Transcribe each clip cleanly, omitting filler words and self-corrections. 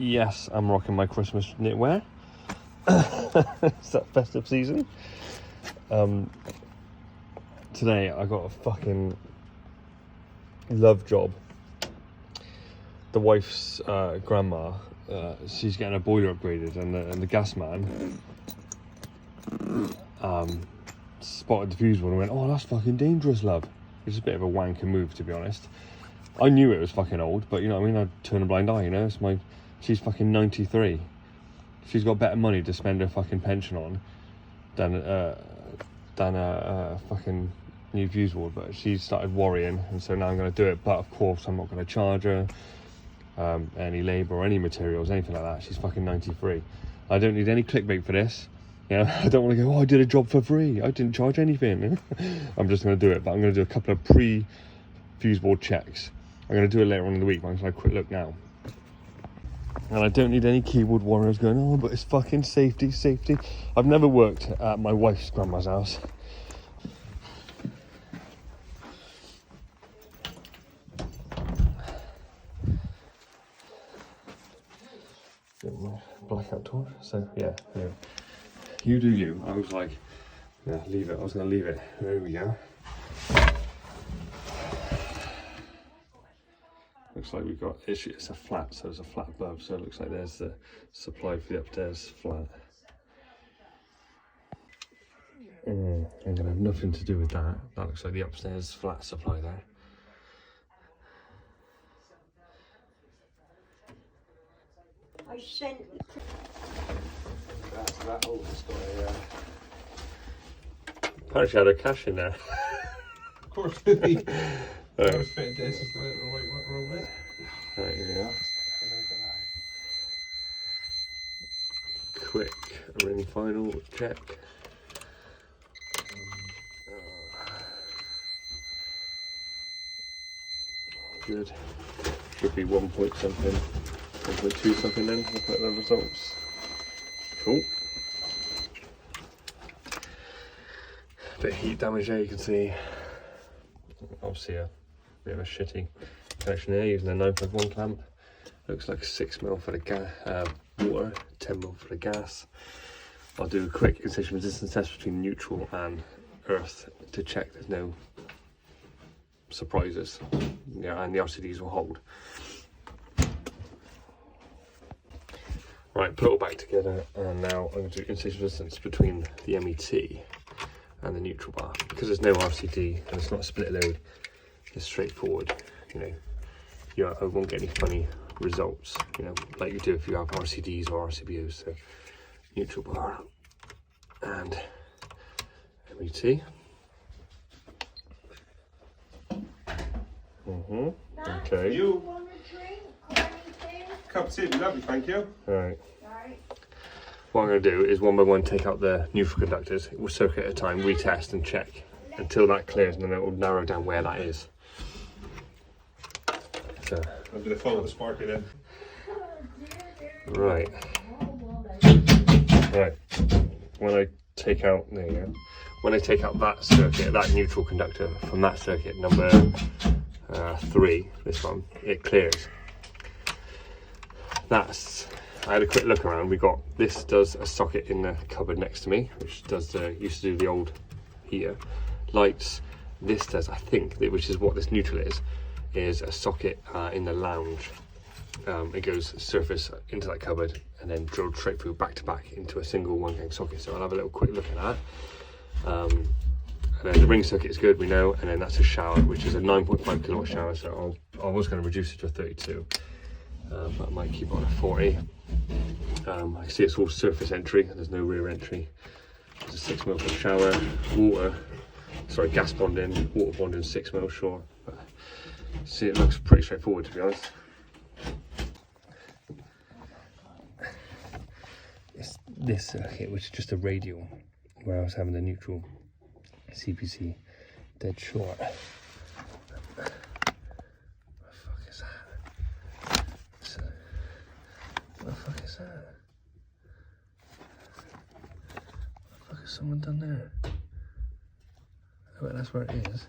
Yes, I'm rocking my Christmas knitwear. It's that festive season. Today I got a fucking love job. The wife's grandma, she's getting a boiler upgraded, and the gas man spotted the fuse board and went, "Oh, that's fucking dangerous, love." It's a bit of a wanker move, to be honest. I knew it was fucking old, but you know what I mean, I'd turn a blind eye, you know. She's fucking 93. She's got better money to spend her fucking pension on than a fucking new fuse board. But she started worrying, and so now I'm going to do it. But of course, I'm not going to charge her any labour or any materials, anything like that. She's fucking 93. I don't need any clickbait for this. You know, I don't want to go, "Oh, I did a job for free. I didn't charge anything." I'm just going to do it, but I'm going to do a couple of pre-fuse board checks. I'm going to do it later on in the week, but I'm just going to have a quick look now. And I don't need any keyboard warriors going, "Oh, but it's fucking safety, safety." I've never worked at my wife's grandma's house. Blackout torch. So yeah, you do you. I was like, yeah, leave it. I was going to leave it. There we go. Looks like we've got, it's a flat, so there's a flat above, so it looks like there's the supply for the upstairs flat. I'm going to have nothing to do with that. That looks like the upstairs flat supply there. I sent That's that old story, Apparently had a cash in there. Of course, really. Right. I was fitting this as the wrong way. Right, here we are. Quick ring final check. Good. Should be 1 point something, 1.2 something then. Look at the results. Cool. Bit of heat damage there, you can see. Obviously a bit of a shitty connection here using a 9.1 clamp. Looks like 6mm for the water, 10mm for the gas. I'll do a quick incision resistance test between neutral and earth to check there's no surprises. Yeah, and the RCDs will hold. Right, put it all back together, and now I'm going to do incision resistance between the MET and the neutral bar. Because there's no RCD and it's not a split load, it's straightforward. You know, I won't get any funny results, you know, like you do if you have RCDs or RCBOs. So neutral bar and MET. Okay. You? Cup of tea would be lovely, thank you. Right. What I'm going to do is one by one take out the neutral conductors. We'll circuit at a time, retest and check until that clears, and then it will narrow down where that is. So, I'll do the follow the sparky then. right. Right. When I take out, there you go. When I take out that circuit, that neutral conductor from that circuit, number 3, this one, it clears. I had a quick look around. This does a socket in the cupboard next to me, which does used to do the old heater. Lights. This does, I think, which is what this neutral is a socket in the lounge. It goes surface into that cupboard and then drilled straight through back to back into a single 1-gang socket. So I'll have a little quick look at that. And then the ring circuit is good, we know, and then that's a shower, which is a 9.5 kilowatt shower. So I was going to reduce it to a 32. But I might keep it on a 40. I can see it's all surface entry, there's no rear entry. There's a 6mm for the shower, gas bonding, water bonding 6mm short. But see, it looks pretty straightforward, to be honest. It's this circuit, which is just a radial, where I was having the neutral CPC dead short. What the fuck is that? What the fuck has someone done there? I bet that's where it is.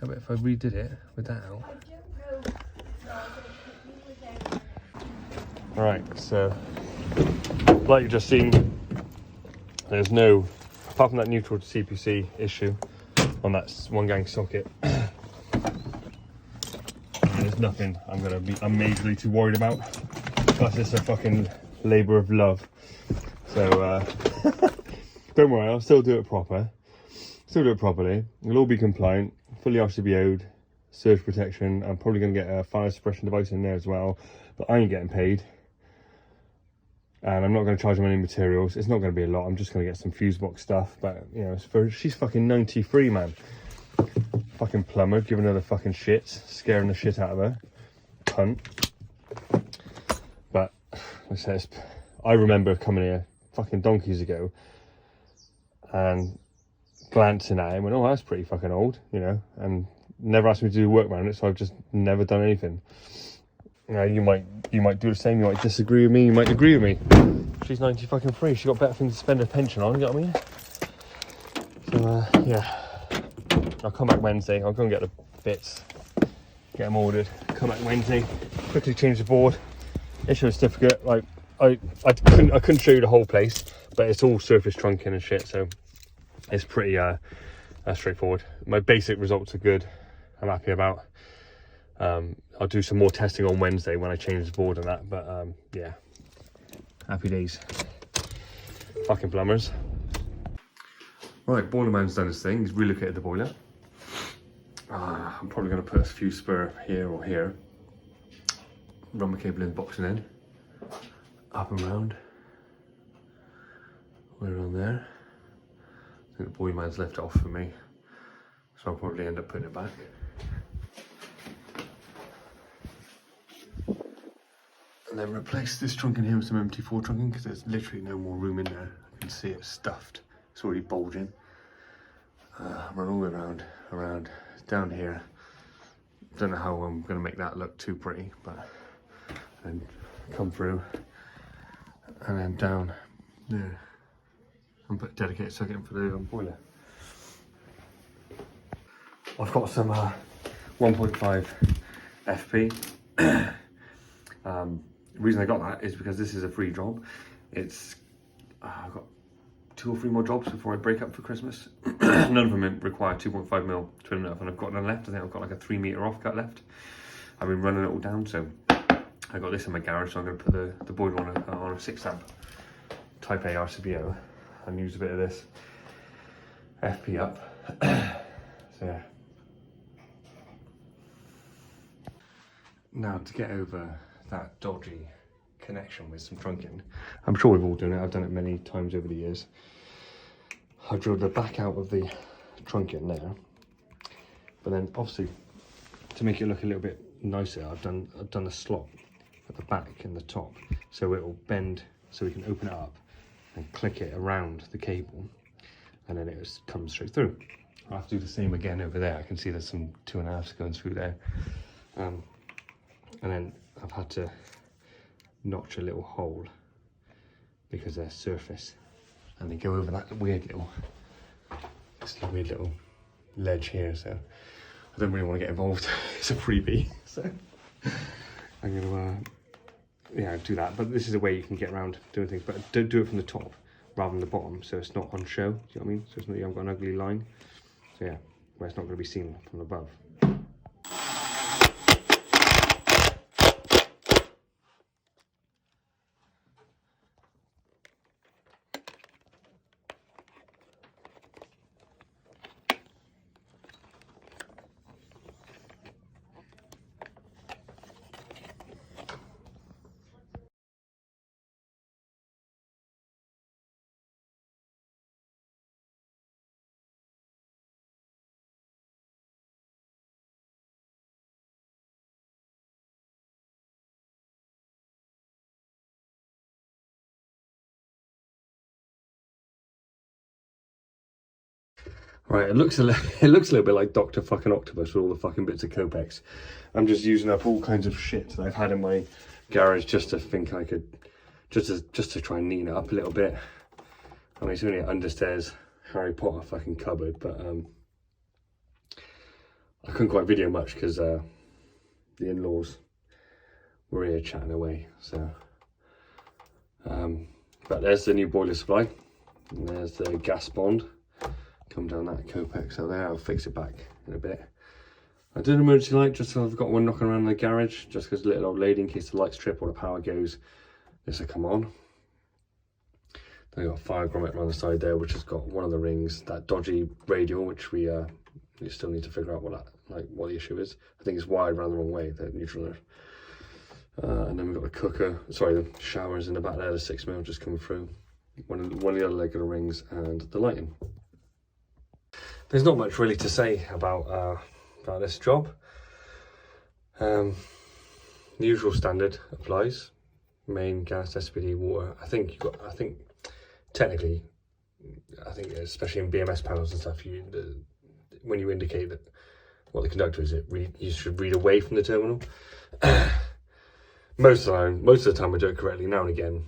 I bet if I redid it with that out. Right, so like you've just seen, there's no, apart from that neutral to CPC issue on that one gang socket, there's nothing I'm majorly too worried about. Plus it's a fucking labour of love. So don't worry, I'll still do it properly. It'll all be compliant, fully RCBO'd, surge protection. I'm probably going to get a fire suppression device in there as well, but I ain't getting paid. And I'm not going to charge them any materials. It's not going to be a lot. I'm just going to get some fuse box stuff. But, you know, she's fucking 93, man. Fucking plumber, giving her the fucking shits, scaring the shit out of her. Cunt. But, I remember coming here fucking donkeys ago and glancing at it and went, oh, that's pretty fucking old, you know, and never asked me to do work around it, so I've just never done anything. You know, you might do the same, you might disagree with me, you might agree with me. She's 90 fucking free, she's got better things to spend her pension on, you know what I mean? So, yeah. I'll come back Wednesday, I'll go and get the bits, get them ordered, come back Wednesday, quickly change the board, issue a certificate. Like, I couldn't show you the whole place, but it's all surface trunking and shit, so it's pretty straightforward. My basic results are good, I'm happy about. I'll do some more testing on Wednesday when I change the board and that, but yeah, happy days. Fucking plumbers. Right, boiler man's done his thing, he's relocated the boiler. I'm probably going to put a few spur here or here, run my cable in the box and in, up and round, right on there. I think the boiler man's left it off for me, so I'll probably end up putting it back. And then replace this trunking here with some MT4 trunking because there's literally no more room in there. I can see it's stuffed. It's already bulging. Run all the way around, down here. Don't know how I'm going to make that look too pretty, but then come through and then down there and put a dedicated socket in for the boiler. I've got some 1.5 FP. The reason I got that is because this is a free job. It's I've got 2 or 3 more jobs before I break up for Christmas. None of them require 2.5mm twin and a half, and I've got none left. I think I've got like a 3 meter offcut left. I've been running it all down, so I got this in my garage, so I'm going to put the boiler on a 6 amp Type A RCBO and use a bit of this FP up. So yeah. Now to get over that dodgy connection with some trunking, I'm sure we've all done it, I've done it many times over the years. I drilled the back out of the trunking there, but then obviously to make it look a little bit nicer, I've done a slot at the back and the top, so it will bend, so we can open it up and click it around the cable, and then it just comes straight through. I'll have to do the same again over there. I can see there's some 2.5s going through there. And then I've had to notch a little hole because they're surface and they go over that weird little ledge here, so I don't really want to get involved. It's a freebie, so I'm gonna yeah, do that. But this is a way you can get around doing things, but don't do it from the top rather than the bottom, so it's not on show. Do you know what I mean? So it's not, you haven't got an ugly line. So yeah, where it's not going to be seen from above. Right, it looks a little bit like Dr. fucking Octopus with all the fucking bits of Copex. I'm just using up all kinds of shit that I've had in my garage just to think I could, just to try and neaten it up a little bit. I mean, it's only an understairs Harry Potter fucking cupboard, but I couldn't quite video much because the in-laws were here chatting away. So But there's the new boiler supply, and there's the gas bond. Come down that Copex out there. I'll fix it back in a bit. I did an emergency light just so I've got one knocking around in the garage, just because a little old lady, in case the lights trip or the power goes, this will come on. Then I got a fire grommet around the side there, which has got one of the rings, that dodgy radial, which we still need to figure out what the issue is. I think it's wired around the wrong way, the neutral nerve. And then we've got the cooker, sorry, the showers in the back there, the 6mm just coming through. One of the other leg of the rings and the lighting. There's not much really to say about this job. The usual standard applies. Main, gas, SPD, water. I think technically, especially in BMS panels and stuff, when you indicate that what the conductor is, you should read away from the terminal. Most of the time I do it correctly. Now and again,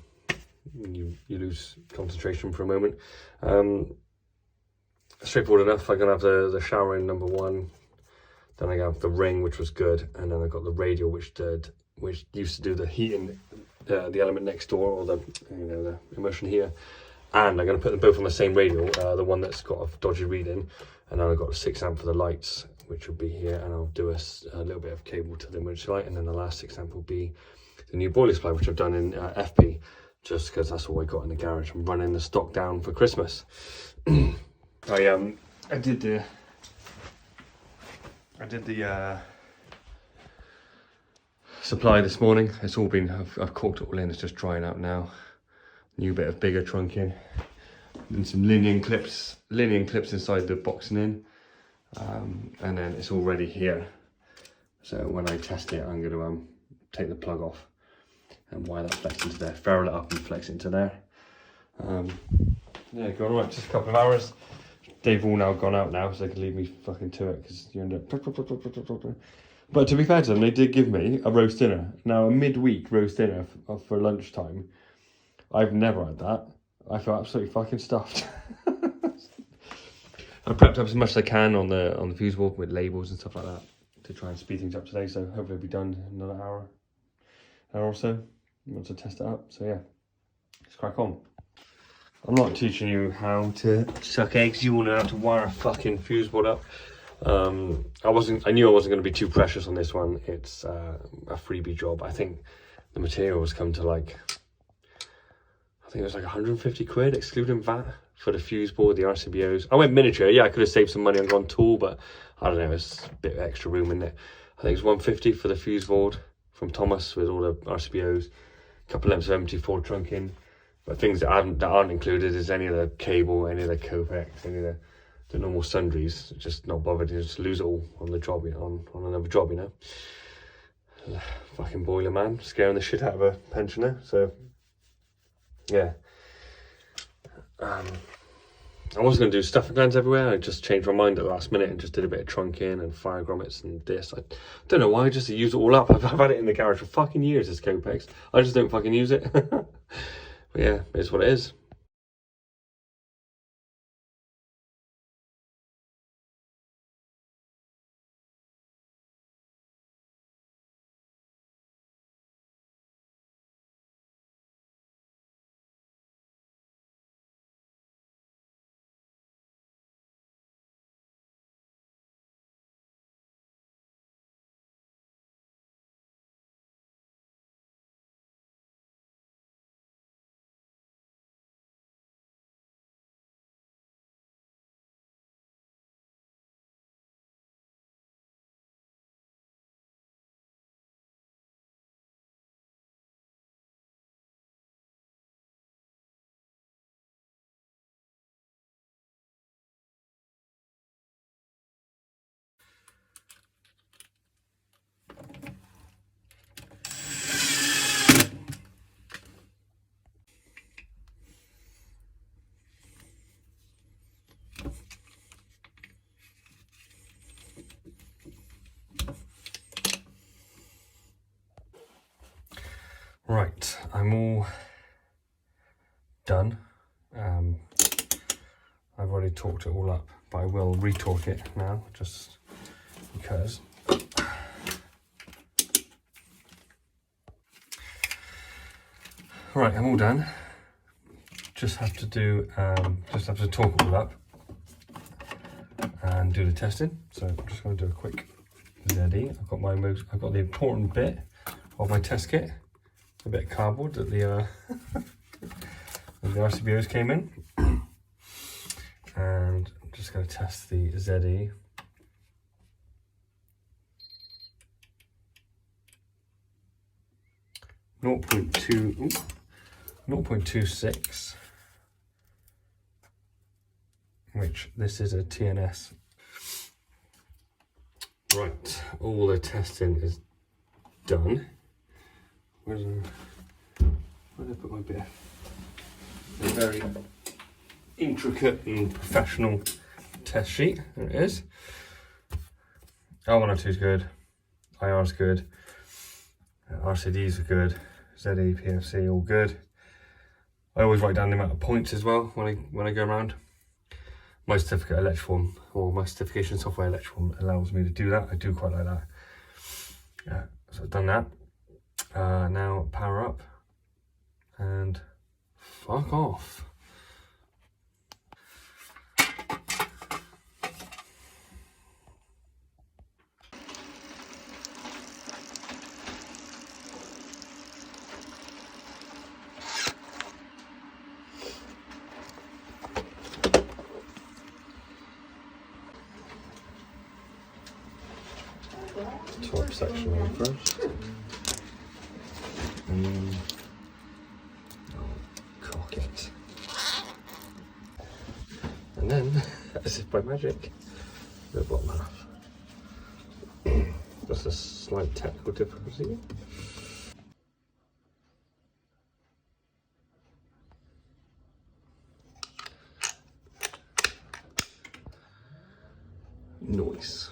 you lose concentration for a moment. Straightforward enough. I'm gonna have the shower in number 1. Then I have the ring, which was good, and then I got the radial, which used to do the heating, the element next door, or the immersion heater. And I'm going to put them both on the same radial, the one that's got a dodgy reading, and then I've got a 6 amp for the lights, which will be here, and I'll do a little bit of cable to the emergency light, and then the last 6 amp will be the new boiler supply, which I've done in FP, just because that's all I got in the garage. I'm running the stock down for Christmas. I did the supply this morning. It's all been, I've corked it all in, it's just drying out now. New bit of bigger trunking, and some linen clips inside the boxing in, and then it's all ready here. So when I test it, I'm going to take the plug off and wire that flex into there, ferrule it up and flex it into there. Yeah, going all right, just a couple of hours. They've all now gone out now, so they can leave me fucking to it, because you end up. But to be fair to them, they did give me a roast dinner. Now, a midweek roast dinner for lunchtime. I've never had that. I feel absolutely fucking stuffed. I prepped up as much as I can on the fuse board with labels and stuff like that to try and speed things up today. So hopefully it'll be done in another hour or so. Once I test it up. So yeah, let's crack on. I'm not teaching you how to suck eggs. You will know how to wire a fucking fuse board up. I knew I wasn't going to be too precious on this one. It's a freebie job. I think the materials come to like, I think it was like 150 quid excluding VAT for the fuse board, the RCBOs. I went miniature. Yeah, I could have saved some money on gone tall, but I don't know, it's a bit of extra room in it. I think it's 150 for the fuse board from Thomas with all the RCBOs, a couple of lengths of MT4 trunking. But things that aren't included is any of the cable, any of the Copex, any of the normal sundries. Just not bothered to just lose it all on the job, on another job, you know. Fucking boiler man, scaring the shit out of a pensioner. So yeah, I wasn't going to do stuffing glands everywhere. I just changed my mind at the last minute and just did a bit of trunking and fire grommets and this. I don't know why, I just use it all up. I've had it in the garage for fucking years, this Copex. I just don't fucking use it. But yeah, it's what it is. Right, I'm all done. I've already torqued it all up, but I will retorque it now, just because. Right, I'm all done. Just have to do, talk it all up and do the testing. So I'm just going to do a quick ZD. I've got the important bit of my test kit, a bit of cardboard that the the RCBOs came in, and I'm just going to test the ZE. Zero point 0.26, which this is a TNS. Right, all the testing is done. Where did I put my bit? A very intricate and professional test sheet. There it is. R102 is good. IR is good. RCDs are good. ZE, PFC, all good. I always write down the amount of points as well when I go around. My certificate electriform, or my certification software electriform, allows me to do that. I do quite like that. So I've done that. Now power up and fuck off. Top section on first. And then cock it. And then, as if by magic, the bottom half. Just a slight technical difficulty. Nice.